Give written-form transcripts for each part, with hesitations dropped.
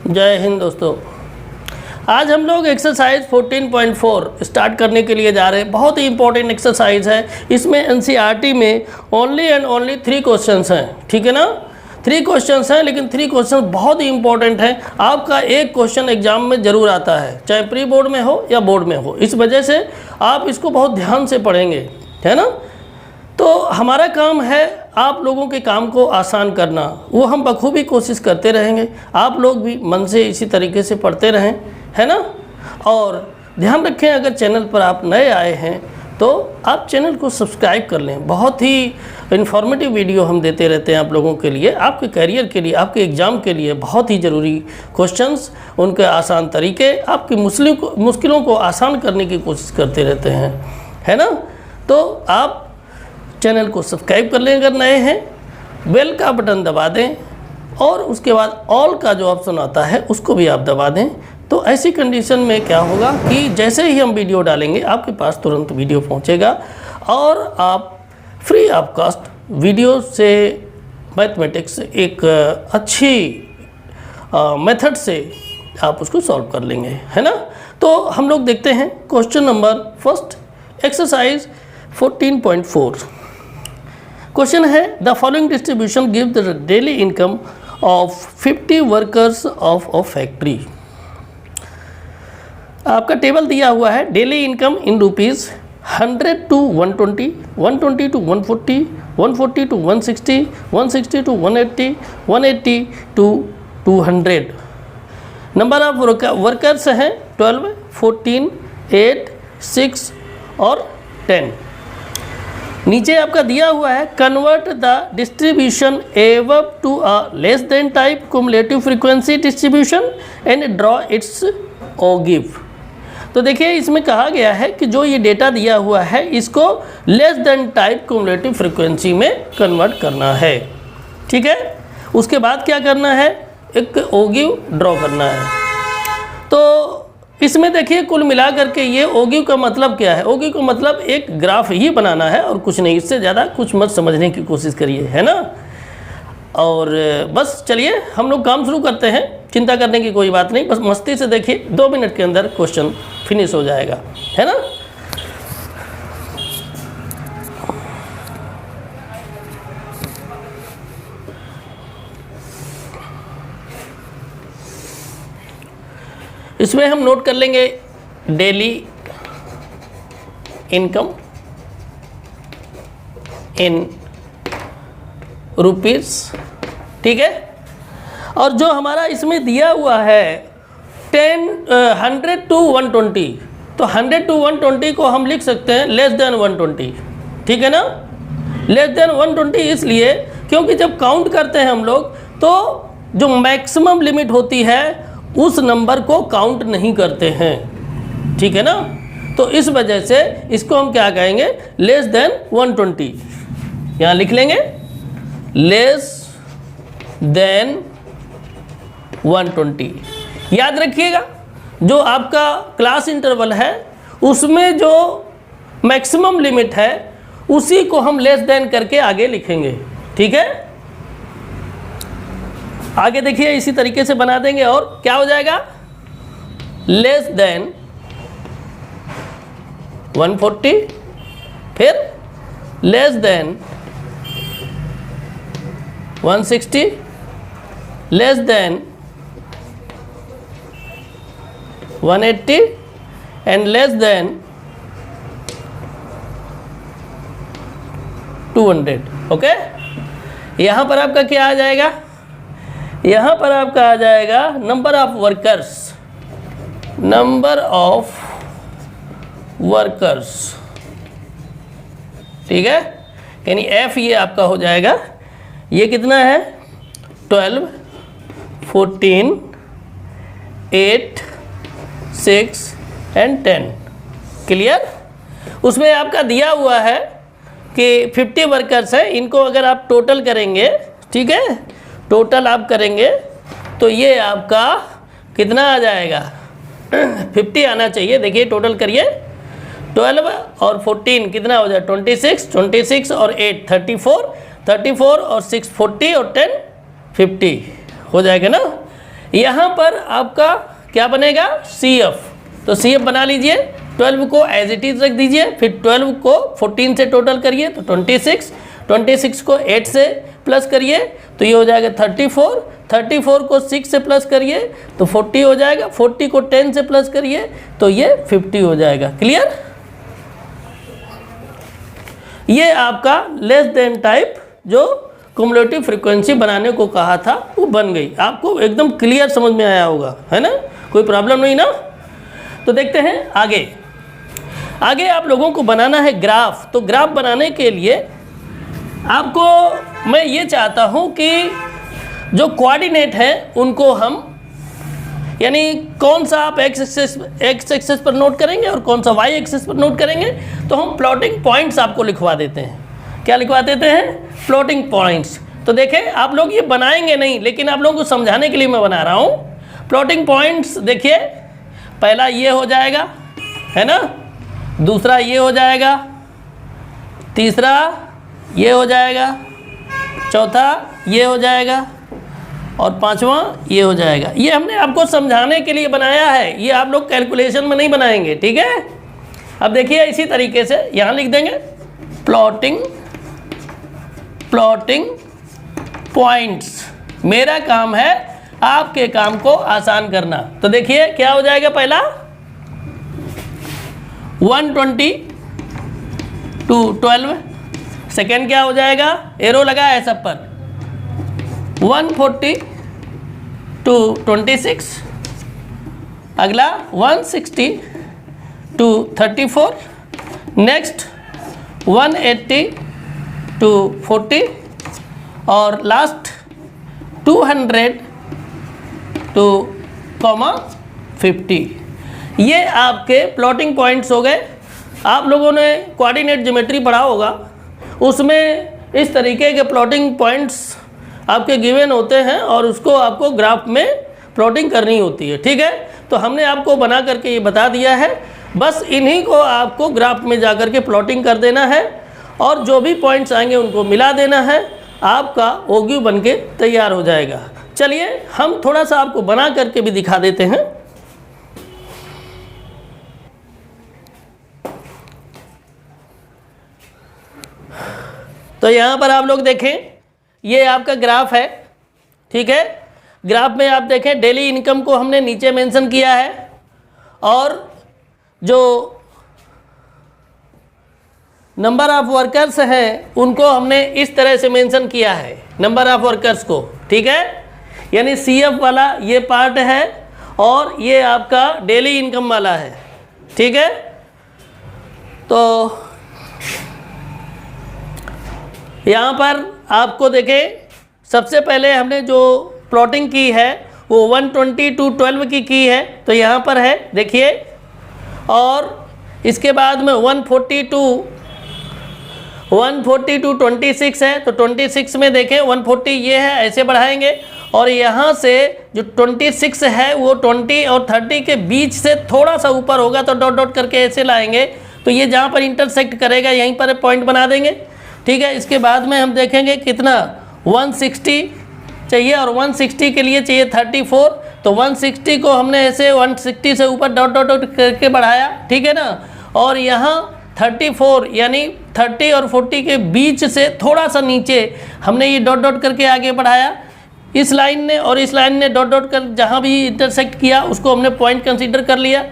जय हिंद दोस्तों। आज हम लोग एक्सरसाइज 14.4 स्टार्ट करने के लिए जा रहे हैं। बहुत ही इंपॉर्टेंट एक्सरसाइज है। इसमें एनसीईआरटी में ओनली एंड ओनली 3 क्वेश्चंस हैं, ठीक है ना। 3 क्वेश्चंस हैं, लेकिन 3 क्वेश्चन बहुत ही इंपॉर्टेंट है। आपका एक क्वेश्चन एग्जाम में ज़रूर आता है, चाहे प्री बोर्ड में हो या बोर्ड में हो। इस वजह से आप इसको बहुत ध्यान से पढ़ेंगे, है ना। तो हमारा काम है आप लोगों के काम को आसान करना, वो हम बखूबी कोशिश करते रहेंगे। आप लोग भी मन से इसी तरीके से पढ़ते रहें, है ना। और ध्यान रखें, अगर चैनल पर आप नए आए हैं तो आप चैनल को सब्सक्राइब कर लें। बहुत ही इन्फॉर्मेटिव वीडियो हम देते रहते हैं आप लोगों के लिए, आपके करियर के लिए, आपके एग्ज़ाम के लिए बहुत ही ज़रूरी क्वेश्चंस, उनके आसान तरीके, आपकी मुश्किलों को आसान करने की कोशिश करते रहते हैं, है ना। तो आप चैनल को सब्सक्राइब कर लें अगर नए हैं, बेल का बटन दबा दें और उसके बाद ऑल का जो ऑप्शन आता है उसको भी आप दबा दें। तो ऐसी कंडीशन में क्या होगा कि जैसे ही हम वीडियो डालेंगे आपके पास तुरंत वीडियो पहुंचेगा और आप फ्री ऑफ कॉस्ट वीडियो से मैथमेटिक्स एक अच्छी मेथड से आप उसको सॉल्व कर लेंगे, है ना। तो हम लोग देखते हैं question number first, exercise 14.4। Question है the following distribution give the daily income of 50 workers of a factory. आपका टेबल दिया हुआ है, daily income in rupees 100 to 120, 120 to 140, 140 to 160, 160 to 180, 180 to 200। Number of workers हैं 12, 14, 8, 6 और 10। नीचे आपका दिया हुआ है convert the distribution above to a less than type cumulative frequency distribution and draw its ogive. तो देखिए इसमें कहा गया है कि जो ये डेटा दिया हुआ है इसको less than type cumulative frequency में कन्वर्ट करना है, ठीक है। उसके बाद क्या करना है, एक ओगिव ड्रॉ करना है। तो इसमें देखिए कुल मिला करके ये ओगिव का मतलब क्या है। ओगिव का मतलब एक ग्राफ ही बनाना है और कुछ नहीं, इससे ज़्यादा कुछ मत समझने की कोशिश करिए, है ना। और बस चलिए हम लोग काम शुरू करते हैं, चिंता करने की कोई बात नहीं, बस मस्ती से देखिए। 2 मिनट के अंदर क्वेश्चन फिनिश हो जाएगा, है ना। इसमें हम नोट कर लेंगे डेली इनकम इन रुपीज़, ठीक है। और जो हमारा इसमें दिया हुआ है 100 to 120, तो 100 to 120 को हम लिख सकते हैं लेस देन 120, ठीक है ना। लेस देन 120 इसलिए क्योंकि जब काउंट करते हैं हम लोग तो जो मैक्सिमम लिमिट होती है उस नंबर को काउंट नहीं करते हैं, ठीक है ना। तो इस वजह से इसको हम क्या कहेंगे, लेस देन 120। यहाँ लिख लेंगे लेस देन 120। याद रखिएगा जो आपका क्लास इंटरवल है उसमें जो मैक्सिमम लिमिट है उसी को हम लेस देन करके आगे लिखेंगे, ठीक है। आगे देखिए इसी तरीके से बना देंगे और क्या हो जाएगा, लेस देन 140, फिर less than 160, less than 180 and less than 200। Okay, यहाँ पर आपका क्या आ जाएगा, यहाँ पर आपका आ जाएगा number of workers, number of workers, ठीक है। यानी एफ ये आपका हो जाएगा, ये कितना है 12, 14, 8, 6 एंड 10। क्लियर। उसमें आपका दिया हुआ है कि 50 वर्कर्स हैं, इनको अगर आप टोटल करेंगे, ठीक है, टोटल आप करेंगे तो ये आपका कितना आ जाएगा 50 आना चाहिए। देखिए टोटल करिए, 12 और 14 कितना हो जाए 26, 26 और 8 34, 34 और 6 40 और 10 50 हो जाएगा ना। यहाँ पर आपका क्या बनेगा, CF। तो CF बना लीजिए, 12 को एज इट इज रख दीजिए, फिर 12 को 14 से टोटल करिए तो 26, 26 को 8 से प्लस करिए तो ये हो जाएगा 34, 34 को 6 से प्लस करिए तो 40 हो जाएगा, 40 को 10 से प्लस करिए तो ये 50 हो जाएगा। क्लियर? ये आपका लेस देन टाइप जो क्युमुलेटिव फ्रीक्वेंसी बनाने को कहा था वो बन गई। आपको एकदम क्लियर समझ में आया होगा, है ना? कोई प्रॉब्लम नहीं ना? तो देखते हैं आगे। आगे आप लोगों को बनाना है ग्राफ। तो ग्राफ बनाने के लिए आपको मैं ये चाहता हूँ कि जो कोऑर्डिनेट है उनको हम, यानी कौन सा आप एक्स एक्सिस पर नोट करेंगे और कौन सा वाई एक्सिस पर नोट करेंगे, तो हम प्लॉटिंग पॉइंट्स आपको लिखवा देते हैं। क्या लिखवा देते हैं? Plotting points. तो देखें, आप लोग ये बनाएंगे नहीं, लेकिन आप लोगों को समझाने के लिए मैं बना रहा हूँ। प्लॉटिंग पॉइंट्स देखिए, पहला ये हो जाएगा, है ना, दूसरा ये हो जाएगा, तीसरा ये हो जाएगा, चौथा ये हो जाएगा और पांचवा ये हो जाएगा। ये हमने आपको समझाने के लिए बनाया है, ये आप लोग कैलकुलेशन में नहीं बनाएंगे, ठीक है? अब देखिए इसी तरीके से यहाँ लिख देंगे प्लॉटिंग पॉइंट्स। मेरा काम है आपके काम को आसान करना। तो देखिए क्या हो जाएगा, पहला 120 to 12, सेकेंड क्या हो जाएगा, एरो लगा है सब पर, 140 to 26, अगला 160 to 34, नेक्स्ट 180 to 40 और लास्ट 200 to 50। ये आपके प्लॉटिंग पॉइंट्स हो गए। आप लोगों ने कोऑर्डिनेट ज्योमेट्री पढ़ा होगा, उसमें इस तरीके के प्लॉटिंग पॉइंट्स आपके गिवन होते हैं और उसको आपको ग्राफ में प्लॉटिंग करनी होती है, ठीक है? तो हमने आपको बना करके ये बता दिया है, बस इन्हीं को आपको ग्राफ में जा कर के प्लॉटिंग कर देना है और जो भी पॉइंट्स आएंगे उनको मिला देना है, आपका ओग्यू बन के तैयार हो जाएगा। चलिए हम थोड़ा सा आपको बना करके भी दिखा देते हैं। तो यहाँ पर आप लोग देखें, ये आपका ग्राफ है, ठीक है? ग्राफ में आप देखें डेली इनकम को हमने नीचे मेंशन किया है और जो नंबर ऑफ वर्कर्स हैं उनको हमने इस तरह से मेंशन किया है, नंबर ऑफ वर्कर्स को, ठीक है? यानी CF वाला ये पार्ट है और ये आपका डेली इनकम वाला है, ठीक है? तो यहाँ पर आपको देखें, सबसे पहले हमने जो प्लॉटिंग की है वो 120 to 12 की है, तो यहाँ पर है देखिए, और इसके बाद में 140 to 26 है, तो 26 में देखें 140 ये है, ऐसे बढ़ाएंगे और यहाँ से जो 26 है वो 20 और 30 के बीच से थोड़ा सा ऊपर होगा तो डॉट डॉट करके ऐसे लाएंगे, तो ये जहाँ पर इंटरसेक्ट करेगा यहीं पर पॉइंट बना देंगे, ठीक है? इसके बाद में हम देखेंगे कितना 160 चाहिए और 160 के लिए चाहिए 34, तो 160 को हमने ऐसे 160 से ऊपर डॉट डॉट डॉट करके बढ़ाया, ठीक है ना? और यहाँ 34 यानी 30 और 40 के बीच से थोड़ा सा नीचे हमने ये डॉट डॉट करके आगे बढ़ाया, इस लाइन ने और इस लाइन ने डॉट डॉट कर जहाँ भी इंटरसेक्ट किया उसको हमने पॉइंट कंसीडर कर लिया।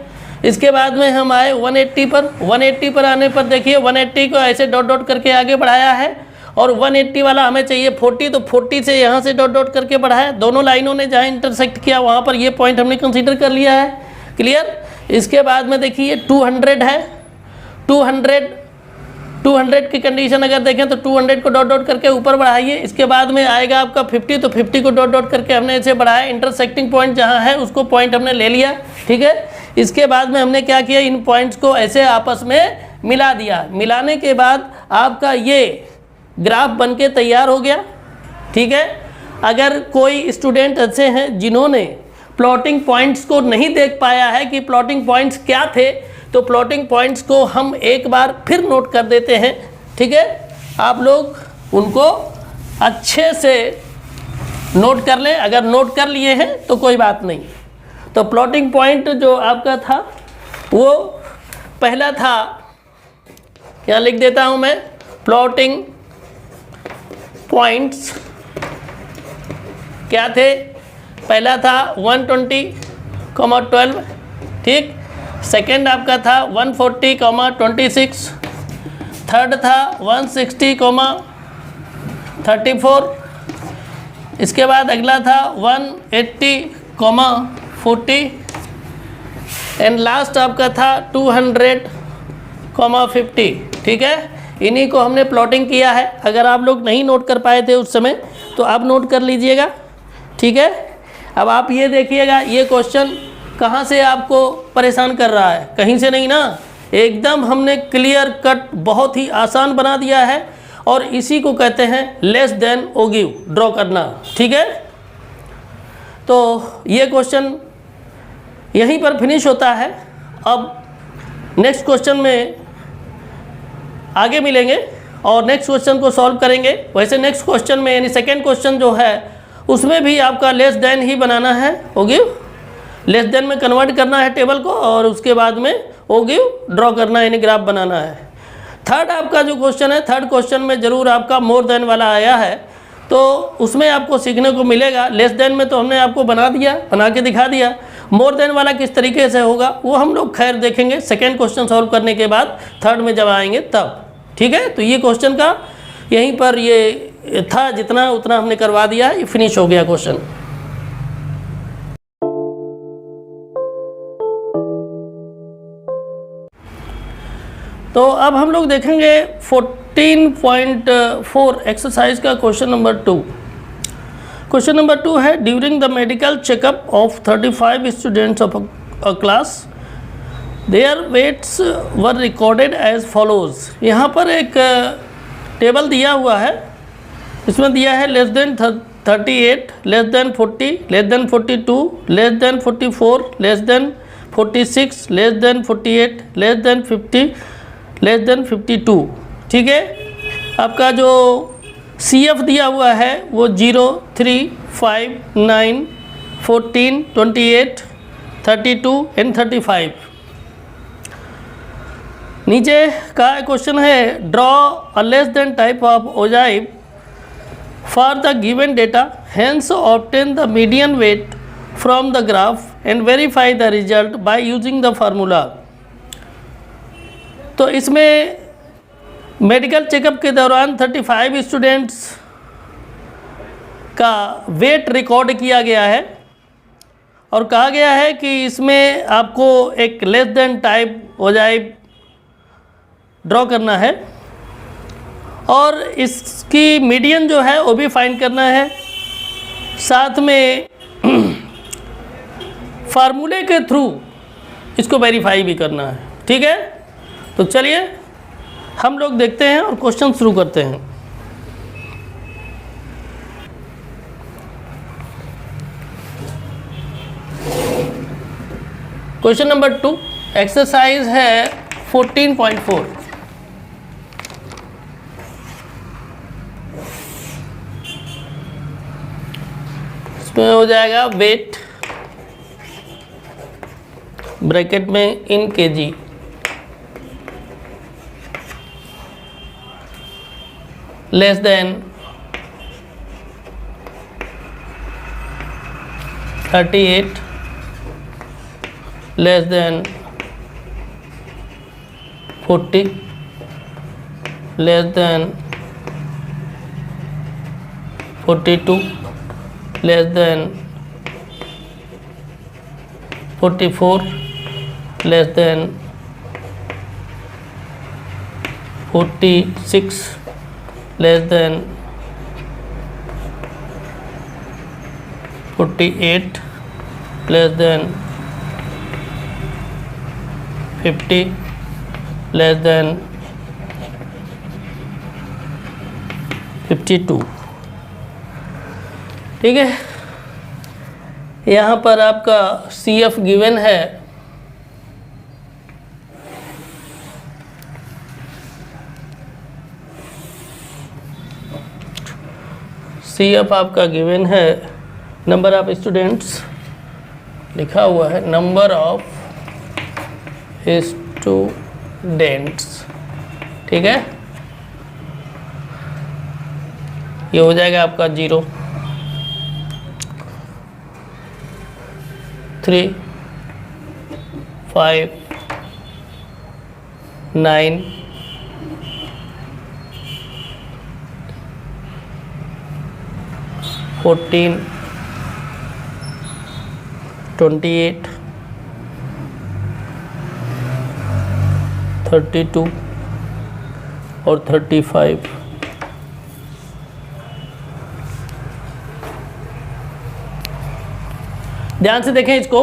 इसके बाद में हम आए 180 पर, 180 पर आने पर देखिए 180 को ऐसे डॉट डॉट करके आगे बढ़ाया है और 180 वाला हमें चाहिए 40, तो 40 से यहाँ से डॉट डॉट करके बढ़ाया, दोनों लाइनों ने जहाँ इंटरसेक्ट किया वहाँ पर ये पॉइंट हमने कंसीडर कर लिया है। क्लियर? इसके बाद में देखिए 200 है, 200 की कंडीशन अगर देखें तो 200 को डॉट डॉट करके ऊपर बढ़ाइए। इसके बाद में आएगा आपका 50, तो 50 को डॉट डॉट करके हमने ऐसे बढ़ाया, इंटरसेक्टिंग पॉइंट जहाँ है उसको पॉइंट हमने ले लिया, ठीक है? इसके बाद में हमने क्या किया, इन पॉइंट्स को ऐसे आपस में मिला दिया। मिलाने के बाद आपका ये ग्राफ बन के तैयार हो गया, ठीक है? अगर कोई स्टूडेंट ऐसे हैं जिन्होंने प्लॉटिंग पॉइंट्स को नहीं देख पाया है कि प्लॉटिंग पॉइंट्स क्या थे, तो प्लॉटिंग पॉइंट्स को हम एक बार फिर नोट कर देते हैं, ठीक है? आप लोग उनको अच्छे से नोट कर लें, अगर नोट कर लिए हैं तो कोई बात नहीं। तो प्लॉटिंग पॉइंट जो आपका था वो पहला था, यहाँ लिख देता हूँ मैं, प्लॉटिंग पॉइंट्स क्या थे, पहला था 120,12, ठीक। सेकंड आपका था 140,26, थर्ड था 160,34, इसके बाद अगला था 180,40 एंड लास्ट आपका था 200,50, ठीक है। इन्हीं को हमने प्लॉटिंग किया है। अगर आप लोग नहीं नोट कर पाए थे उस समय तो आप नोट कर लीजिएगा, ठीक है। अब आप ये देखिएगा, ये क्वेश्चन कहाँ से आपको परेशान कर रहा है, कहीं से नहीं ना, एकदम हमने क्लियर कट बहुत ही आसान बना दिया है और इसी को कहते हैं लेस देन ओ गिव, ड्रॉ करना, ठीक है। तो ये क्वेश्चन यहीं पर फिनिश होता है। अब नेक्स्ट क्वेश्चन में आगे मिलेंगे और नेक्स्ट क्वेश्चन को सॉल्व करेंगे। वैसे नेक्स्ट क्वेश्चन में यानी सेकेंड क्वेश्चन जो है उसमें भी आपका लेस देन ही बनाना है, ओ गिव, लेस देन में कन्वर्ट करना है टेबल को और उसके बाद में ओ गिव ड्रॉ करना है, यानी ग्राफ बनाना है। थर्ड आपका जो क्वेश्चन है, थर्ड क्वेश्चन में ज़रूर आपका मोर देन वाला आया है, तो उसमें आपको सीखने को मिलेगा। लेस देन में तो हमने आपको बना दिया, बना के दिखा दिया। मोर देन वाला किस तरीके से होगा वो हम लोग खैर देखेंगे सेकेंड क्वेश्चन सॉल्व करने के बाद, थर्ड में जब आएंगे तब, ठीक है। तो ये क्वेश्चन का यहीं पर ये था, जितना उतना हमने करवा दिया, ये फिनिश हो गया क्वेश्चन। तो अब हम लोग देखेंगे 14.4 एक्सरसाइज का क्वेश्चन नंबर 2। क्वेश्चन नंबर 2 है, during the medical checkup of 35 students of a class their weights were recorded as follows. यहाँ पर एक टेबल दिया हुआ है, इसमें दिया है less than 38, less than 40, less than 42, less than 44, less than 46, less than 48, less than 50, less than 52, ठीक है। आपका जो CF दिया हुआ है वो 0, 3, 5, 9, 14, 28, 32 एंड 35। नीचे का क्वेश्चन है, draw a less than type of ogive for the given data, hence obtain the median weight from the graph and verify the result by using the formula. तो इसमें मेडिकल चेकअप के दौरान 35 students का wait record किया गया है और कहा गया है कि इसमें आपको एक less than type ogive draw करना है और इसकी मीडियन जो है वो भी फाइंड करना है, साथ में फार्मूले के थ्रू इसको वेरीफाई भी करना है, ठीक है। तो चलिए हम लोग देखते हैं और क्वेश्चन शुरू करते हैं। क्वेश्चन नंबर 2 एक्सरसाइज है 14.4। इसमें हो जाएगा वेट ब्रैकेट में in KG, less than 38, less than 40, less than 42, less than 44, less than 46, less than 48, less than 50, less than 52, ठीक है। यहाँ पर आपका CF गिवन है सी एफ आपका गिवन है, नंबर ऑफ स्टूडेंट्स लिखा हुआ है, नंबर ऑफ स्टूडेंट्स, ठीक है। ये हो जाएगा आपका 0, 3, 5, 9, 14, 28, 32 और 35। ध्यान से देखें इसको,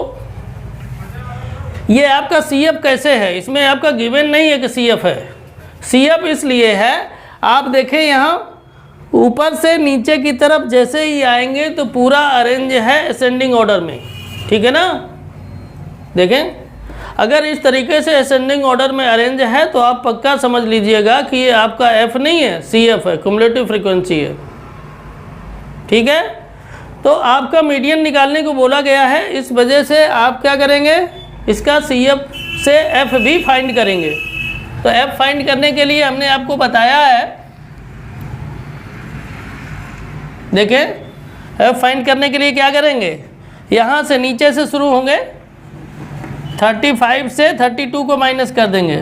ये आपका सी एफ कैसे है, इसमें आपका गिवन नहीं है कि सी एफ है। सी एफ इसलिए है, आप देखें यहाँ ऊपर से नीचे की तरफ जैसे ही आएंगे तो पूरा अरेंज है असेंडिंग ऑर्डर में, ठीक है ना। देखें अगर इस तरीके से असेंडिंग ऑर्डर में अरेंज है तो आप पक्का समझ लीजिएगा कि ये आपका एफ नहीं है, सी एफ है, क्युमुलेटिव फ्रीक्वेंसी है, ठीक है। तो आपका मीडियन निकालने को बोला गया है, इस वजह से आप क्या करेंगे, इसका सी एफ से एफ भी फाइंड करेंगे। तो एफ फाइंड करने के लिए हमने आपको बताया है, देखें एफ फाइंड करने के लिए क्या करेंगे, यहाँ से नीचे से शुरू होंगे, 35 से 32 को माइनस कर देंगे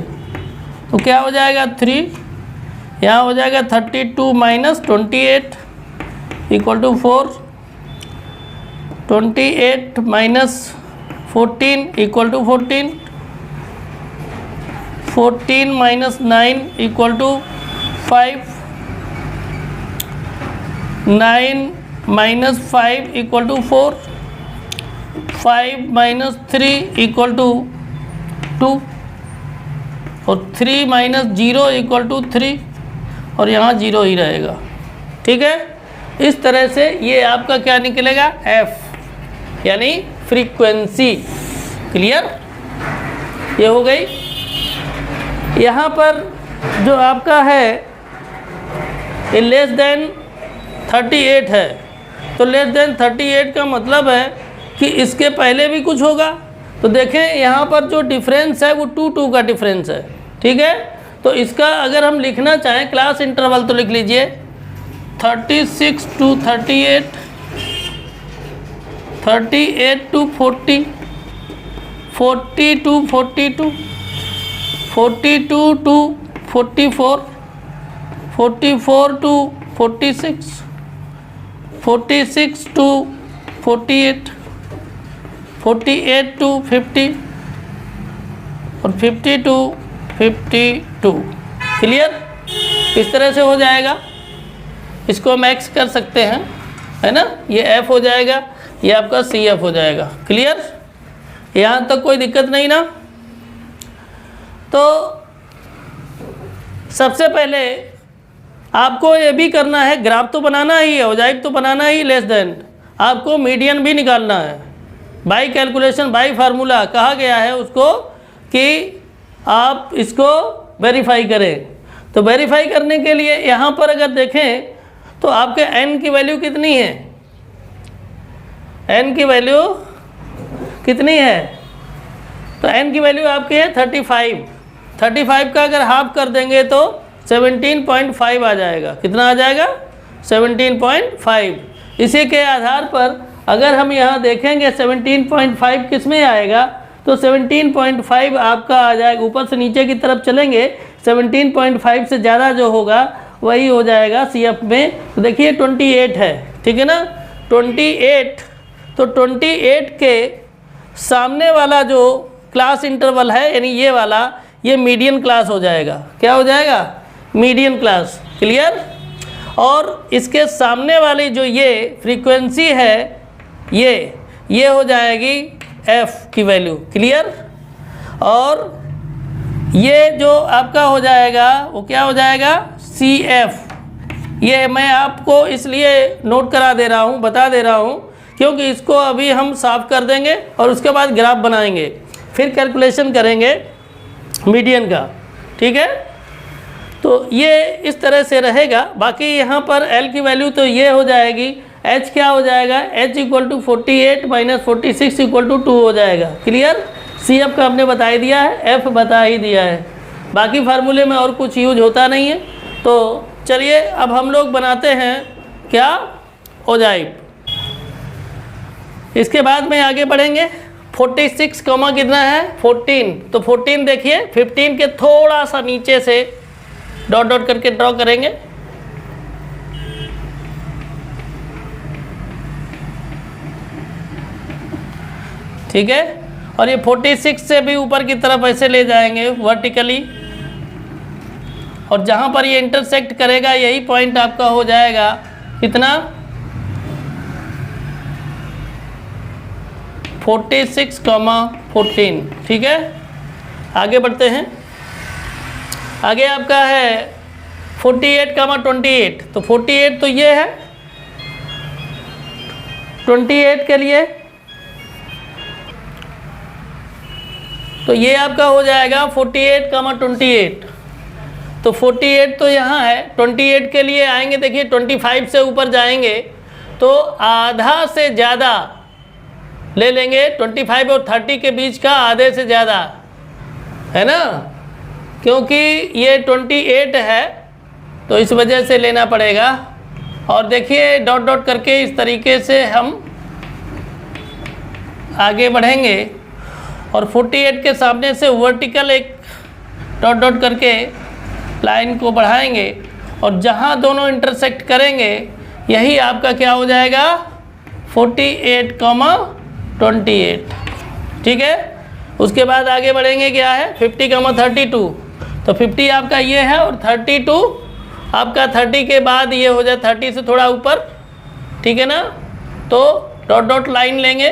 तो क्या हो जाएगा 3, यहाँ हो जाएगा 32 minus 28 equal to 4, 28 minus 14 equal to 14, 14 minus 9 equal to 5, 9 minus 5 equal to 4, 5 minus 3 equal to 2 और 3 माइनस 0 इक्वल टू 3 और यहाँ 0 ही रहेगा, ठीक है। इस तरह से ये आपका क्या निकलेगा, एफ यानी फ्रीक्वेंसी। क्लियर, ये हो गई। यहाँ पर जो आपका है ये लेस देन 38 है, तो लेस देन 38 का मतलब है कि इसके पहले भी कुछ होगा। तो देखें यहाँ पर जो डिफरेंस है वो 2 का डिफरेंस है, ठीक है। तो इसका अगर हम लिखना चाहें क्लास इंटरवल तो लिख लीजिए 36 to 38, 38 to 40, 40 to 42, 42 to 44, 44 to 46, 46 to 48, 48 to 50 और 50 to 52। क्लियर, इस तरह से हो जाएगा। इसको हम एक्स कर सकते हैं, है ना, ये एफ हो जाएगा, ये आपका सी एफ हो जाएगा। क्लियर, यहाँ तक कोई दिक्कत नहीं ना। तो सबसे पहले आपको ये भी करना है, ग्राफ तो बनाना ही है, ऑब्जेक्ट तो बनाना ही, लेस देन आपको मीडियन भी निकालना है बाय कैलकुलेशन, बाय फार्मूला कहा गया है उसको कि आप इसको वेरीफाई करें। तो वेरीफाई करने के लिए यहाँ पर अगर देखें तो आपके n की वैल्यू कितनी है, n की वैल्यू कितनी है, तो n की वैल्यू आपकी है 35। 35 का अगर हाफ कर देंगे तो 17.5 आ जाएगा। कितना आ जाएगा, 17.5। इसी के आधार पर अगर हम यहाँ देखेंगे 17.5 किस में आएगा, तो 17.5 आपका आ जाएगा। ऊपर से नीचे की तरफ चलेंगे 17.5 से ज़्यादा जो होगा वही हो जाएगा सी एफ में। तो देखिए 28 है, ठीक है ना, 28। तो 28 के सामने वाला जो क्लास इंटरवल है यानी ये वाला, ये मीडियन क्लास हो जाएगा। क्या हो जाएगा, मीडियन क्लास। क्लियर, और इसके सामने वाली जो ये फ्रीक्वेंसी है ये हो जाएगी एफ की वैल्यू। क्लियर, और ये जो आपका हो जाएगा वो क्या हो जाएगा, सी एफ। ये मैं आपको इसलिए नोट करा दे रहा हूँ, बता दे रहा हूँ, क्योंकि इसको अभी हम साफ कर देंगे और उसके बाद ग्राफ बनाएंगे, फिर कैलकुलेशन करेंगे मीडियन का। ठीक है, तो तो ये इस तरह से रहेगा। बाकी यहाँ पर L की वैल्यू तो ये हो जाएगी, H क्या हो जाएगा, H equal to 48 minus 46 equal to 2 हो जाएगा। क्लियर। CF का हमने बता ही दिया है, F बता ही दिया है, बाकी फार्मूले में और कुछ यूज होता नहीं है। तो चलिए अब हम लोग बनाते हैं क्या, ओजाइप। इसके बाद में आगे बढ़ेंगे। 46 कॉमा कितना है 14, तो 14 देखिए 15 के थोड़ा सा नीचे से डॉट डॉट करके ड्रॉ करेंगे। ठीक है, और ये 46 से भी ऊपर की तरफ ऐसे ले जाएंगे वर्टिकली, और जहां पर ये इंटरसेक्ट करेगा यही पॉइंट आपका हो जाएगा कितना 46,14। ठीक है, आगे बढ़ते हैं। आगे आपका है 48,28, तो 48 तो ये है, 28 के लिए तो ये आपका हो जाएगा 48,28। तो 48 तो यहाँ है, 28 के लिए आएंगे, देखिए 25 से ऊपर जाएंगे तो आधा से ज़्यादा ले लेंगे, 25 और 30 के बीच का आधे से ज़्यादा, है ना, क्योंकि ये 28 है तो इस वजह से लेना पड़ेगा। और देखिए डॉट डॉट करके इस तरीके से हम आगे बढ़ेंगे, और 48 के सामने से वर्टिकल एक डॉट डॉट करके लाइन को बढ़ाएंगे, और जहाँ दोनों इंटरसेक्ट करेंगे यही आपका क्या हो जाएगा 48,28। ठीक है, उसके बाद आगे बढ़ेंगे, क्या है 50,32, तो 50 आपका ये है, और 32 आपका 30 के बाद ये हो जाए 30 से थोड़ा ऊपर। ठीक है ना, तो डॉट डॉट लाइन लेंगे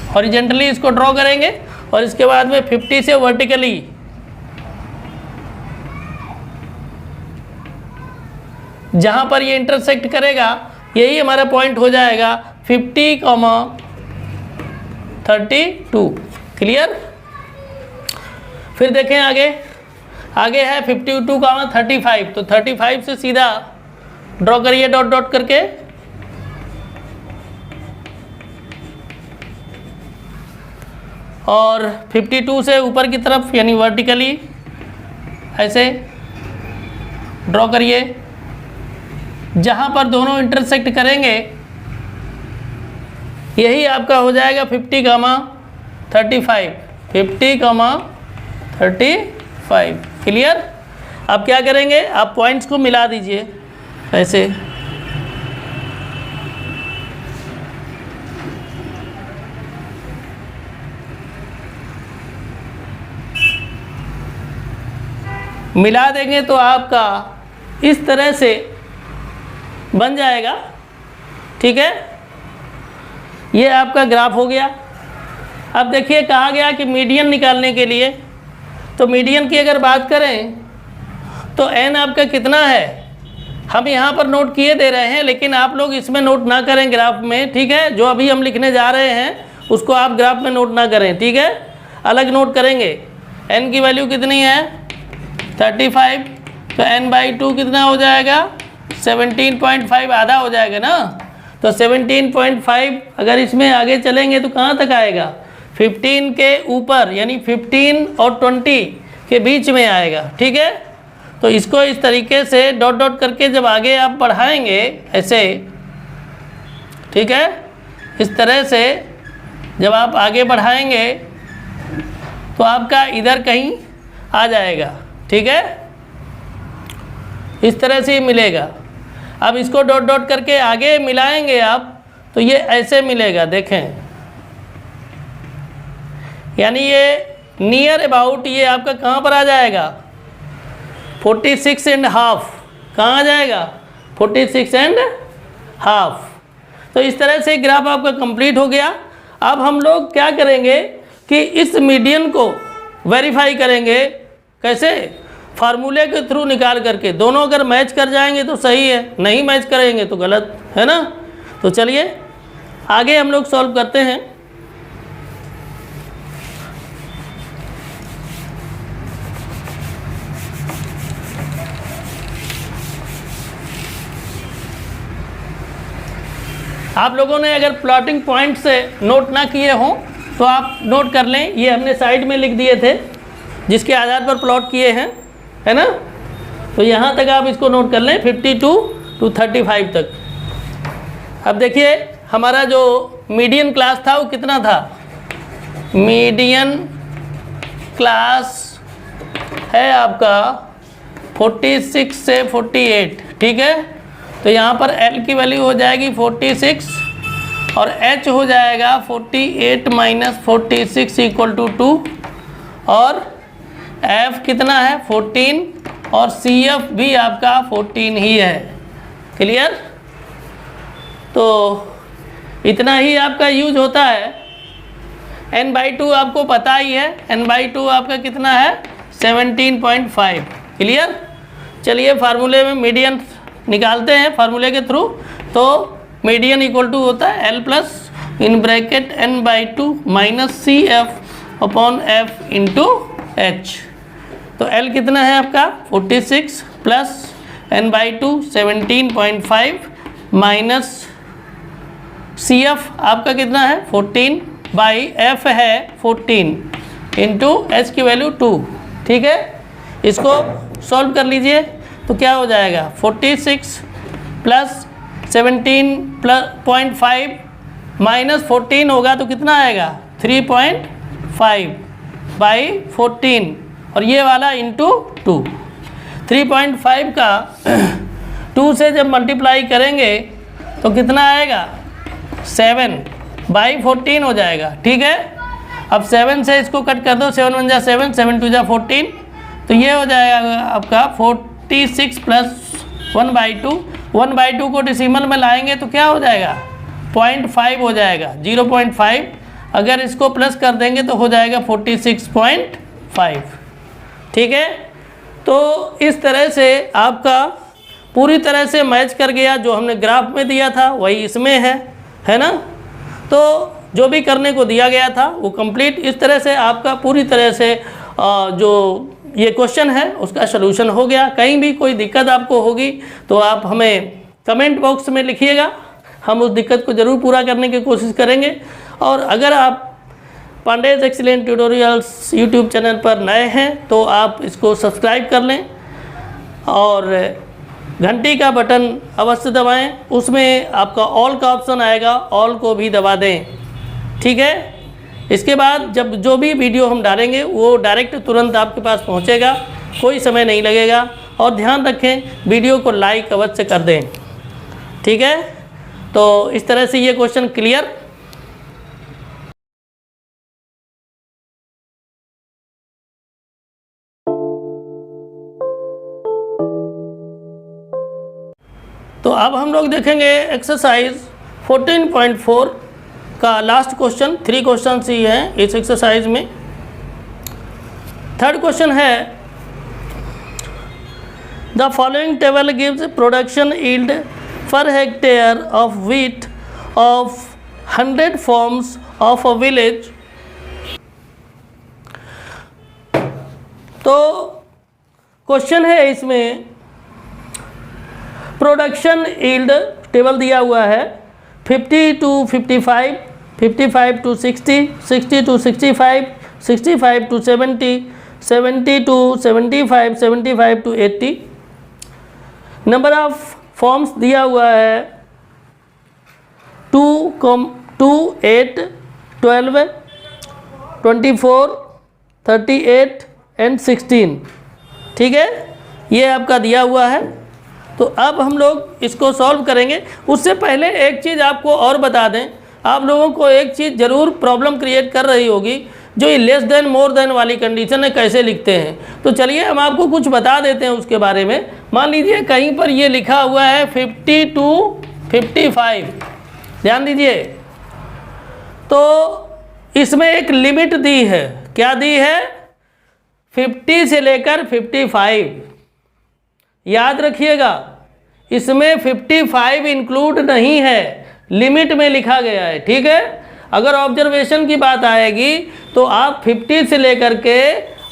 हॉरिजेंटली इसको ड्रॉ करेंगे, और इसके बाद में 50 से वर्टिकली जहां पर ये इंटरसेक्ट करेगा यही हमारा पॉइंट हो जाएगा 50,32। क्लियर। फिर देखें आगे है 52,35, तो 35 से सीधा ड्रॉ करिए डॉट डॉट करके, और 52 से ऊपर की तरफ यानी वर्टिकली ऐसे ड्रॉ करिए, जहां पर दोनों इंटरसेक्ट करेंगे यही आपका हो जाएगा 50,35, 50,35। क्लियर। अब क्या करेंगे, आप पॉइंट्स को मिला दीजिए ऐसे, मिला देंगे तो आपका इस तरह से बन जाएगा। ठीक है, ये आपका ग्राफ हो गया। अब देखिए कहा गया कि मीडियन निकालने के लिए, तो मीडियन की अगर बात करें तो n आपका कितना है, हम यहाँ पर नोट किए दे रहे हैं, लेकिन आप लोग इसमें नोट ना करें ग्राफ में। ठीक है, जो अभी हम लिखने जा रहे हैं उसको आप ग्राफ में नोट ना करें। ठीक है, अलग नोट करेंगे। n की वैल्यू कितनी है 35, तो n/2 कितना हो जाएगा 17.5, आधा हो जाएगा ना, तो 17.5 अगर इसमें आगे चलेंगे तो कहाँ तक आएगा 15 के ऊपर, यानी 15 और 20 के बीच में आएगा। ठीक है, तो इसको इस तरीके से डॉट डॉट करके जब आगे आप बढ़ाएंगे ऐसे, ठीक है, इस तरह से जब आप आगे बढ़ाएंगे तो आपका इधर कहीं आ जाएगा। ठीक है, इस तरह से मिलेगा। अब इसको डॉट डॉट करके आगे मिलाएंगे आप तो ये ऐसे मिलेगा, देखें, यानी ये नियर अबाउट ये आपका कहाँ पर आ जाएगा 46.5, कहाँ आ जाएगा 46.5। तो इस तरह से ग्राफ आपका कंप्लीट हो गया। अब हम लोग क्या करेंगे कि इस मीडियन को वेरीफाई करेंगे, कैसे, फार्मूले के थ्रू निकाल करके। दोनों अगर मैच कर जाएंगे तो सही है, नहीं मैच करेंगे तो गलत है ना। तो चलिए आगे हम लोग सॉल्व करते हैं। आप लोगों ने अगर प्लॉटिंग पॉइंट से नोट ना किए हों तो आप नोट कर लें, ये हमने साइड में लिख दिए थे जिसके आधार पर प्लॉट किए हैं, है ना। तो यहाँ तक आप इसको नोट कर लें 52 to 35 तक। अब देखिए हमारा जो मीडियन क्लास था वो कितना था, मीडियन क्लास है आपका 46 से 48, ठीक है। तो यहाँ पर L की वैल्यू हो जाएगी 46 और H हो जाएगा 48 - 46 = 2 और F कितना है 14 और CF भी आपका 14 ही है। क्लियर। तो इतना ही आपका यूज होता है। n/2 आपको पता ही है, n/2 आपका कितना है 17.5। क्लियर। चलिए फार्मूले में मीडियन निकालते हैं फार्मूले के थ्रू। तो मीडियन = होता है L plus n/2 - CF/F × H। तो L कितना है आपका 46 प्लस n/2 17.5 माइनस CF आपका कितना है 14 बाई F है 14 इंटू H की वैल्यू 2, ठीक है। इसको सॉल्व कर लीजिए तो क्या हो जाएगा 46 प्लस 17.5 माइनस 14 होगा तो कितना आएगा 3.5 बाई 14 और ये वाला इंटू 2। 3.5 का 2 से जब मल्टीप्लाई करेंगे तो कितना आएगा 7 बाई 14 हो जाएगा, ठीक है। अब 7 से इसको कट कर दो, 7 × 7 7 × 14 तो ये हो जाएगा आपका 46 प्लस 1/2। 1/2 को डिसिमल में लाएंगे तो क्या हो जाएगा 0.5 हो जाएगा, 0.5। अगर इसको प्लस कर देंगे तो हो जाएगा 46.5, ठीक है। तो इस तरह से आपका पूरी तरह से मैच कर गया, जो हमने ग्राफ में दिया था वही इसमें है ना। तो जो भी करने को दिया गया था वो कंप्लीट इस तरह से आपका पूरी तरह से जो ये क्वेश्चन है उसका सलूशन हो गया। कहीं भी कोई दिक्कत आपको होगी तो आप हमें कमेंट बॉक्स में लिखिएगा, हम उस दिक्कत को ज़रूर पूरा करने की कोशिश करेंगे। और अगर आप Pandey's excellent tutorials YouTube channel पर नए हैं तो आप इसको सब्सक्राइब कर लें और घंटी का बटन अवश्य दबाएं, उसमें आपका ऑल का ऑप्शन आएगा, ऑल को भी दबा दें, ठीक है। इसके बाद जब जो भी वीडियो हम डालेंगे वो डायरेक्ट तुरंत आपके पास पहुंचेगा, कोई समय नहीं लगेगा। और ध्यान रखें वीडियो को लाइक अवश्य कर दें, ठीक है। तो इस तरह से ये क्वेश्चन क्लियर। तो अब हम लोग देखेंगे एक्सरसाइज 14.4 का लास्ट क्वेश्चन। 3 क्वेश्चन ही हैं इस एक्सरसाइज में। थर्ड क्वेश्चन है the following table gives production yield per hectare of wheat of 100 farms of a village. तो क्वेश्चन है इसमें प्रोडक्शन यील्ड टेबल दिया हुआ है 50 to 55, 55 to 60, 60 to 65, 65 to 70, 70 to 75, 75 to 80। Number of forms दिया हुआ है 2, 8, 12, 24, 38 एंड 16, ठीक है। ये आपका दिया हुआ है। तो अब हम लोग इसको सॉल्व करेंगे। उससे पहले एक चीज़ आपको और बता दें, आप लोगों को एक चीज़ ज़रूर प्रॉब्लम क्रिएट कर रही होगी, जो ये लेस देन मोर देन वाली कंडीशन है कैसे लिखते हैं। तो चलिए हम आपको कुछ बता देते हैं उसके बारे में। मान लीजिए कहीं पर ये लिखा हुआ है 50 to 55, ध्यान दीजिए। तो इसमें एक लिमिट दी है, क्या दी है 50 से लेकर 55। याद रखिएगा इसमें 55 इंक्लूड नहीं है, लिमिट में लिखा गया है, ठीक है। अगर ऑब्जर्वेशन की बात आएगी तो आप 50 से लेकर के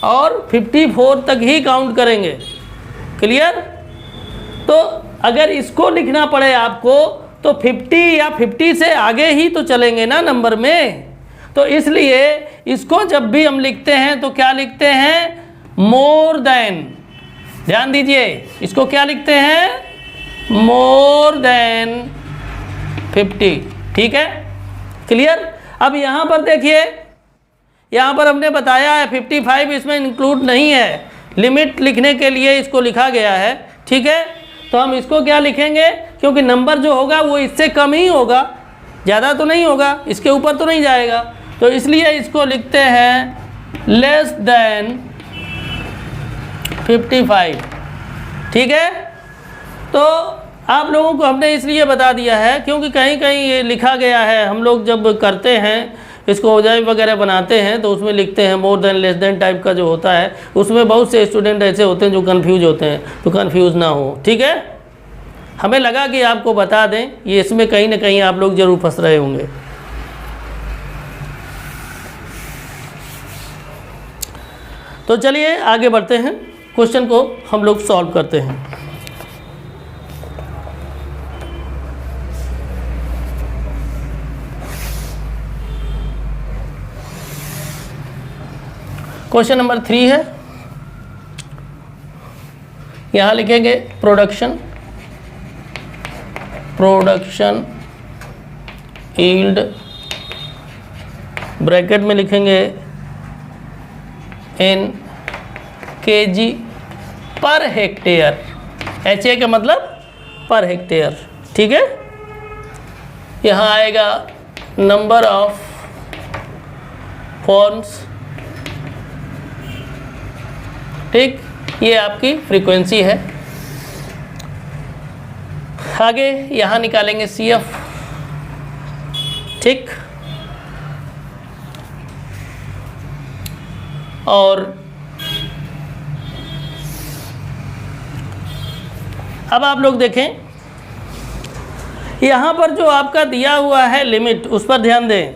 और 54 तक ही काउंट करेंगे। क्लियर। तो अगर इसको लिखना पड़े आपको तो 50 या 50 से आगे ही तो चलेंगे ना नंबर में। तो इसलिए इसको जब भी हम लिखते हैं तो क्या लिखते हैं, मोर देन। ध्यान दीजिए, इसको क्या लिखते हैं, मोर देन 50। ठीक है, क्लियर। अब यहाँ पर देखिए, यहाँ पर हमने बताया है 55 इसमें इंक्लूड नहीं है, लिमिट लिखने के लिए इसको लिखा गया है। ठीक है, तो हम इसको क्या लिखेंगे, क्योंकि नंबर जो होगा वो इससे कम ही होगा, ज़्यादा तो नहीं होगा, इसके ऊपर तो नहीं जाएगा, तो इसलिए इसको लिखते हैं लेस देन 55। ठीक है, तो आप लोगों को हमने इसलिए बता दिया है क्योंकि कहीं कहीं ये लिखा गया है, हम लोग जब करते हैं इसको औजार वगैरह बनाते हैं तो उसमें लिखते हैं more than less than type का जो होता है, उसमें बहुत से स्टूडेंट ऐसे होते हैं जो कंफ्यूज होते हैं, तो कंफ्यूज ना हो। ठीक है, हमें लगा कि आपको बता दें, ये इसमें कहीं ना कहीं आप लोग ज़रूर फंस रहे होंगे। तो चलिए आगे बढ़ते हैं, क्वेश्चन को हम लोग सॉल्व करते हैं। क्वेश्चन नंबर 3 है, यहाँ लिखेंगे प्रोडक्शन यील्ड, ब्रैकेट में लिखेंगे इन केजी पर हेक्टेयर, HA का मतलब पर हेक्टेयर। ठीक है, यहाँ आएगा नंबर ऑफ फॉर्म्स। ठीक, ये आपकी फ्रीक्वेंसी है। आगे यहाँ निकालेंगे CF। ठीक, और अब आप लोग देखें, यहाँ पर जो आपका दिया हुआ है लिमिट, उस पर ध्यान दें।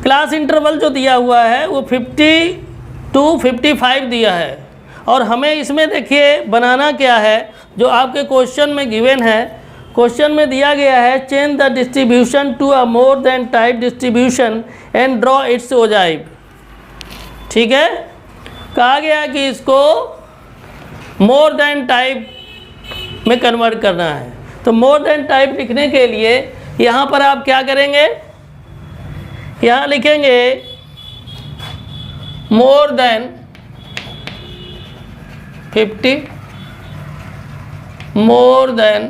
क्लास इंटरवल जो दिया हुआ है वो 50 to 55 दिया है, और हमें इसमें देखिए बनाना क्या है, जो आपके क्वेश्चन में गिवन है। क्वेश्चन में दिया गया है change the distribution to a more than type distribution and draw its ogive. ठीक है, कहा गया है कि इसको मोर देन टाइप में कन्वर्ट करना है। तो मोर देन टाइप लिखने के लिए यहाँ पर आप क्या करेंगे, यहाँ लिखेंगे more than 50, more than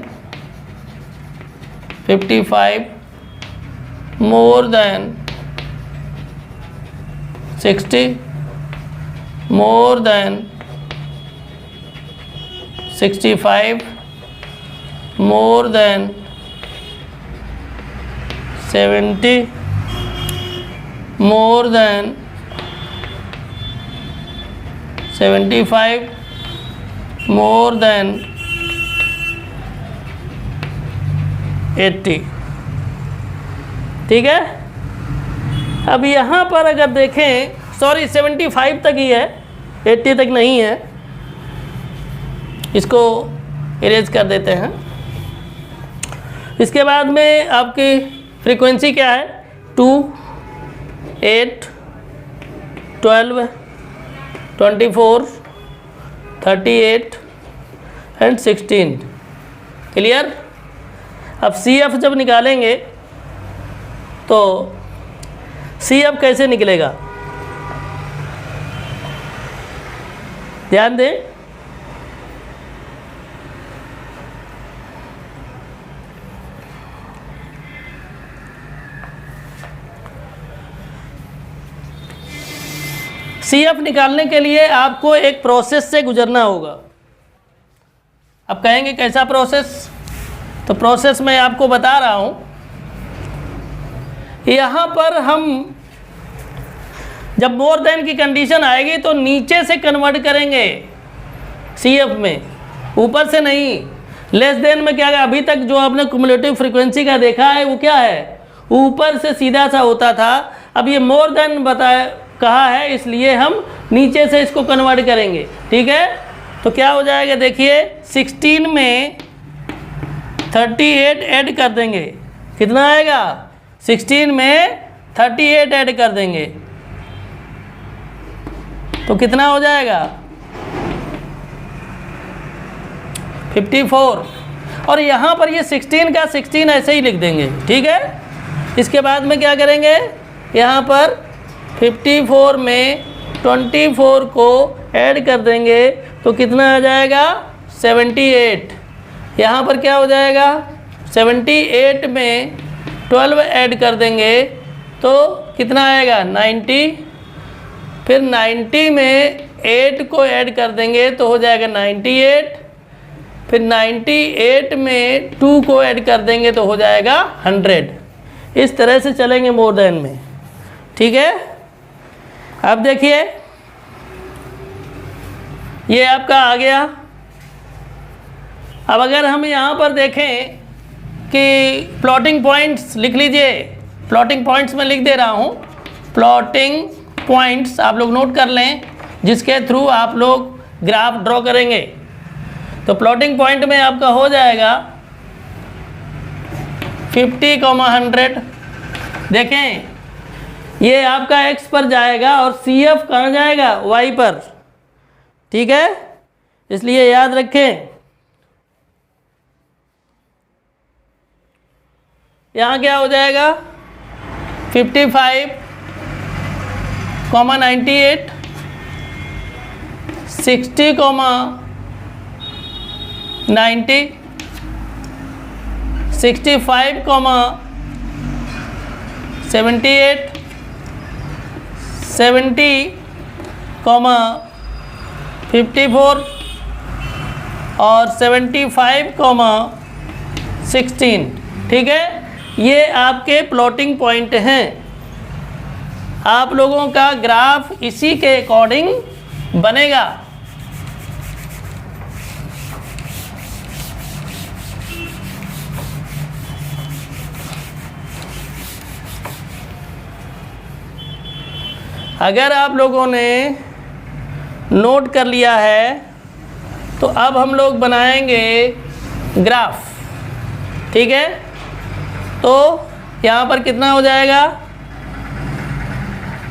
55, more than 60, more than 65, more than 70, more than 75, more than 80। ठीक है, अब यहाँ पर अगर देखें, सॉरी 75 तक ही है, 80 तक नहीं है, इसको इरेज कर देते हैं। इसके बाद में आपकी फ्रीक्वेंसी क्या है, 2, 8, 12, 24, 38 एंड 16। क्लियर। अब CF जब निकालेंगे तो CF कैसे निकलेगा, ध्यान दें। CF निकालने के लिए आपको एक प्रोसेस से गुजरना होगा। अब कहेंगे कैसा प्रोसेस, तो प्रोसेस मैं आपको बता रहा हूँ। यहाँ पर हम जब मोर देन की कंडीशन आएगी तो नीचे से कन्वर्ट करेंगे CF में, ऊपर से नहीं। लेस देन में क्या है, अभी तक जो आपने क्युमुलेटिव फ्रीक्वेंसी का देखा है वो क्या है, ऊपर से सीधा सा होता था। अब ये मोर देन बताया कहा है, इसलिए हम नीचे से इसको कन्वर्ट करेंगे। ठीक है, तो क्या हो जाएगा देखिए, 16 में 38 ऐड कर देंगे, कितना आएगा? 16 में 38 ऐड कर देंगे तो कितना हो जाएगा? 54। और यहाँ पर ये 16 का 16 ऐसे ही लिख देंगे, ठीक है। इसके बाद में क्या करेंगे, यहाँ पर 54 में 24 को ऐड कर देंगे तो कितना आ जाएगा? 78। यहाँ पर क्या हो जाएगा? 78 में 12 ऐड कर देंगे तो कितना आएगा? 90। फिर 90 में 8 को ऐड कर देंगे तो हो जाएगा 98। फिर 98 में 2 को ऐड कर देंगे तो हो जाएगा 100। इस तरह से चलेंगे मोर देन में, ठीक है। अब देखिए ये आपका आ गया। अब अगर हम यहाँ पर देखें कि प्लॉटिंग पॉइंट्स लिख लीजिए, प्लॉटिंग पॉइंट्स में लिख दे रहा हूँ, प्लॉटिंग पॉइंट्स आप लोग नोट कर लें जिसके थ्रू आप लोग ग्राफ ड्रॉ करेंगे। तो प्लॉटिंग पॉइंट में आपका हो जाएगा 50,100। देखें ये आपका x पर जाएगा और CF कहाँ जाएगा? y पर, ठीक है। इसलिए याद रखें यहाँ क्या हो जाएगा? 55,98, 60,90, 65,78, 70,54 और 75,16, ठीक है। ये आपके प्लॉटिंग पॉइंट हैं। आप लोगों का ग्राफ इसी के अकॉर्डिंग बनेगा। अगर आप लोगों ने नोट कर लिया है तो अब हम लोग बनाएंगे ग्राफ, ठीक है। तो यहाँ पर कितना हो जाएगा?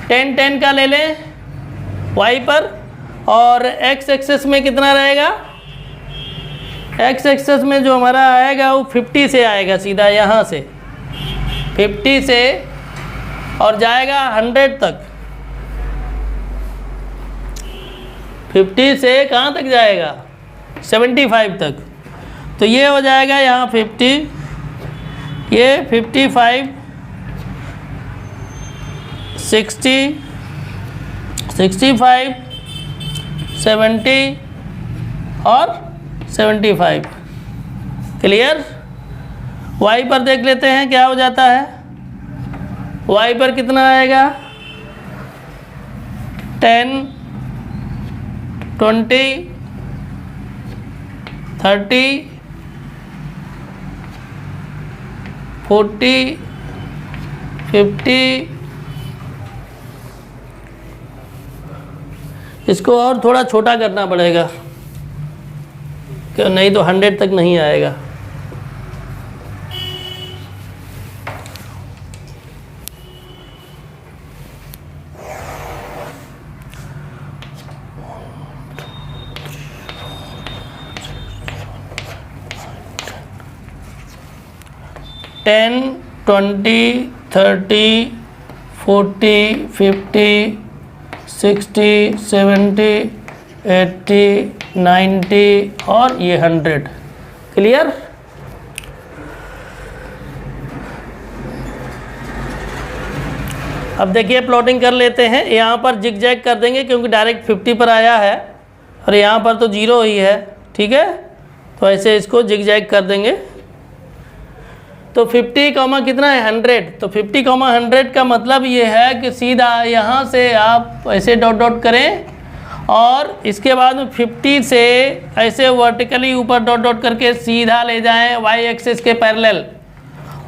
10 10 का ले लें y पर, और x एक्सेस में कितना रहेगा? x एक्सेस में जो हमारा आएगा वो 50 से आएगा, सीधा यहाँ से 50 से और जाएगा 100 तक। 50 से कहाँ तक जाएगा? 75 तक। तो ये हो जाएगा यहाँ 50, ये 55, 60, 65, 70 और 75। क्लियर। y पर देख लेते हैं क्या हो जाता है। y पर कितना आएगा? 10, 20, 30, 40, 50। इसको और थोड़ा छोटा करना पड़ेगा क्यों, नहीं तो 100 तक नहीं आएगा। टेन, 20, 30, 40, 50, 60, 70, 80, 90 और ये 100। क्लियर। अब देखिए प्लॉटिंग कर लेते हैं। यहाँ पर जिग जैग कर देंगे क्योंकि डायरेक्ट 50 पर आया है और यहाँ पर तो 0 ही है, ठीक है। तो ऐसे इसको जिग जैग कर देंगे। तो 50, कितना है? 100। तो 50, 100 का मतलब ये है कि सीधा यहाँ से आप ऐसे डॉट डॉट करें और इसके बाद में 50 से ऐसे वर्टिकली ऊपर डॉट डॉट करके सीधा ले जाएं y एक्सिस के पैरेलल,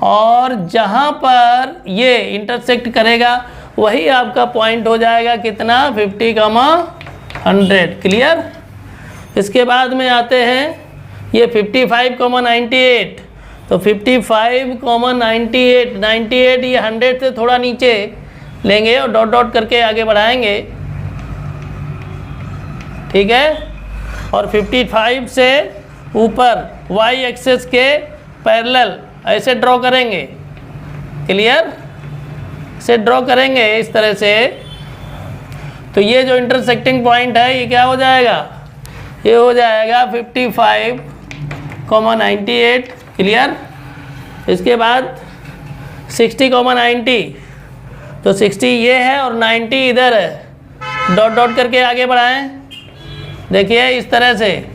और जहाँ पर ये इंटरसेक्ट करेगा वही आपका पॉइंट हो जाएगा कितना? 50, 100। क्लियर। इसके बाद में आते हैं ये 55, 98 तो 55,98, 98 ये 100 से थोड़ा नीचे लेंगे और डॉट डॉट करके आगे बढ़ाएंगे, ठीक है। और 55 से ऊपर y एक्सेस के पैरेलल ऐसे ड्रॉ करेंगे, क्लियर, से ड्रॉ करेंगे इस तरह से। तो ये जो इंटरसेक्टिंग पॉइंट है ये क्या हो जाएगा, ये हो जाएगा 55,98, क्लियर। इसके बाद 60,90, तो 60 ये है और 90 इधर है, डॉट डॉट करके आगे बढ़ाएं, देखिए इस तरह से।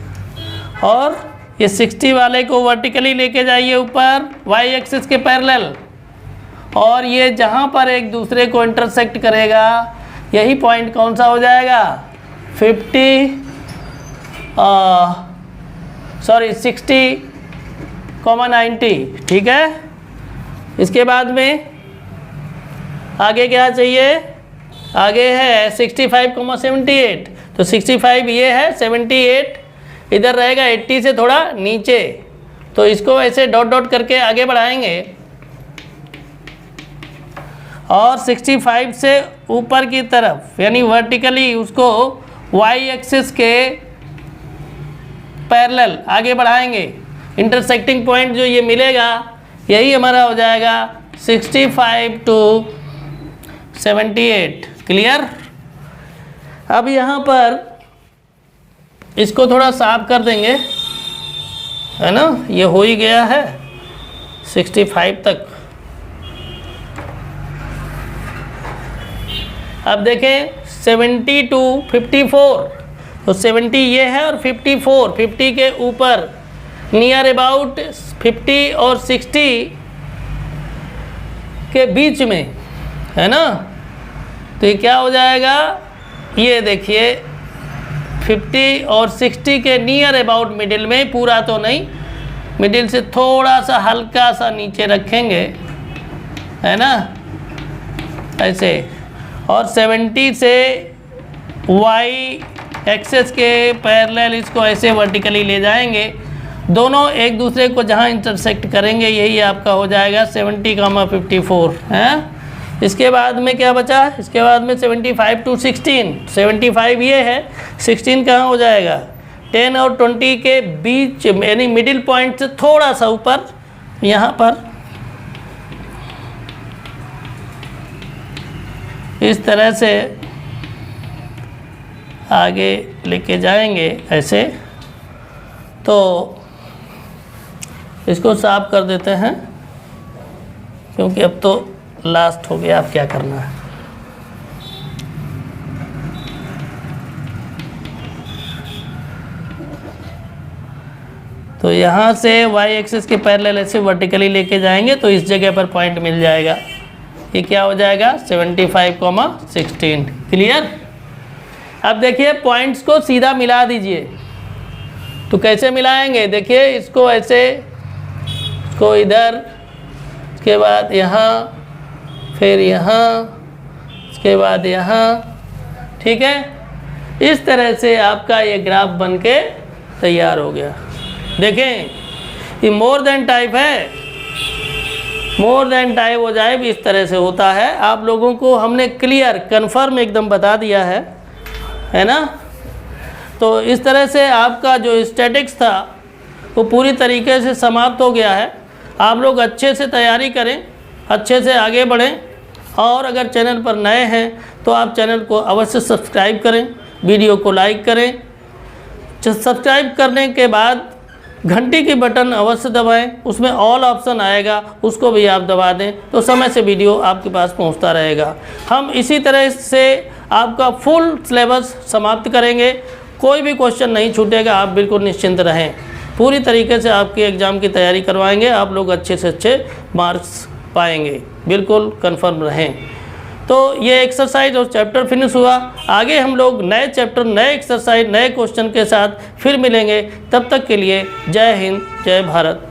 और ये 60 वाले को वर्टिकली लेके जाइए ऊपर y एक्सिस के पैरेलल, और ये जहाँ पर एक दूसरे को इंटरसेक्ट करेगा यही पॉइंट कौन सा हो जाएगा, 60,90, ठीक है। इसके बाद में आगे क्या चाहिए, आगे है 65,78, तो 65 ये है, 78 इधर रहेगा 80 से थोड़ा नीचे, तो इसको ऐसे डॉट डॉट करके आगे बढ़ाएंगे। और 65 से ऊपर की तरफ यानी वर्टिकली उसको y एक्सिस के पैरेलल आगे बढ़ाएंगे। इंटरसेक्टिंग पॉइंट जो ये मिलेगा यही हमारा हो जाएगा 65 to 78, क्लियर। अब यहाँ पर इसको थोड़ा साफ कर देंगे, है ना, ये हो ही गया है 65 तक। अब देखें 70 to 54, तो 70 ये है और 54, 50 के ऊपर नियर अबाउट 50 और 60 के बीच में, है ना। तो ये क्या हो जाएगा, ये देखिए 50 और 60 के नियर अबाउट मिडिल में, पूरा तो नहीं, मिडिल से थोड़ा सा हल्का सा नीचे रखेंगे, है ना, ऐसे। और 70 से y एक्सेस के पैरेलल इसको ऐसे वर्टिकली ले जाएंगे, दोनों एक दूसरे को जहां इंटरसेक्ट करेंगे यही आपका हो जाएगा 70,54, है। इसके बाद में क्या बचा, इसके बाद में 75 to 16, 75 ये है, 16 कहाँ हो जाएगा, 10 और 20 के बीच यानी मिडिल पॉइंट से थोड़ा सा ऊपर, यहाँ पर इस तरह से आगे लेके जाएंगे ऐसे। तो इसको साफ कर देते हैं क्योंकि अब तो लास्ट हो गया, अब क्या करना है। तो यहाँ से y एक्सिस के पैरेलल ऐसे वर्टिकली लेके जाएंगे तो इस जगह पर पॉइंट मिल जाएगा, ये क्या हो जाएगा 75,16, क्लियर। अब देखिए पॉइंट्स को सीधा मिला दीजिए, तो कैसे मिलाएंगे, देखिए इसको ऐसे, इसको इधर, इसके बाद यहाँ, फिर यहाँ, इसके बाद यहाँ, ठीक है। इस तरह से आपका ये ग्राफ बनके तैयार हो गया। देखें ये मोर देन टाइप है, मोर देन टाइप हो जाए भी इस तरह से होता है। आप लोगों को हमने क्लियर कन्फर्म एकदम बता दिया है ना। तो इस तरह से आपका जो स्टैटिक्स था वो पूरी तरीके से समाप्त हो गया है। आप लोग अच्छे से तैयारी करें, अच्छे से आगे बढ़ें, और अगर चैनल पर नए हैं तो आप चैनल को अवश्य सब्सक्राइब करें, वीडियो को लाइक करें। सब्सक्राइब करने के बाद घंटी की बटन अवश्य दबाएं, उसमें ऑल ऑप्शन आएगा, उसको भी आप दबा दें तो समय से वीडियो आपके पास पहुंचता रहेगा। हम इसी तरह से आपका फुल सिलेबस समाप्त करेंगे, कोई भी क्वेश्चन नहीं छूटेगा, आप बिल्कुल निश्चिंत रहें। पूरी तरीके से आपके एग्ज़ाम की तैयारी करवाएंगे, आप लोग अच्छे से अच्छे मार्क्स पाएंगे, बिल्कुल कंफर्म रहें। तो ये एक्सरसाइज और चैप्टर फिनिश हुआ। आगे हम लोग नए चैप्टर, नए एक्सरसाइज, नए क्वेश्चन के साथ फिर मिलेंगे। तब तक के लिए जय हिंद, जय भारत।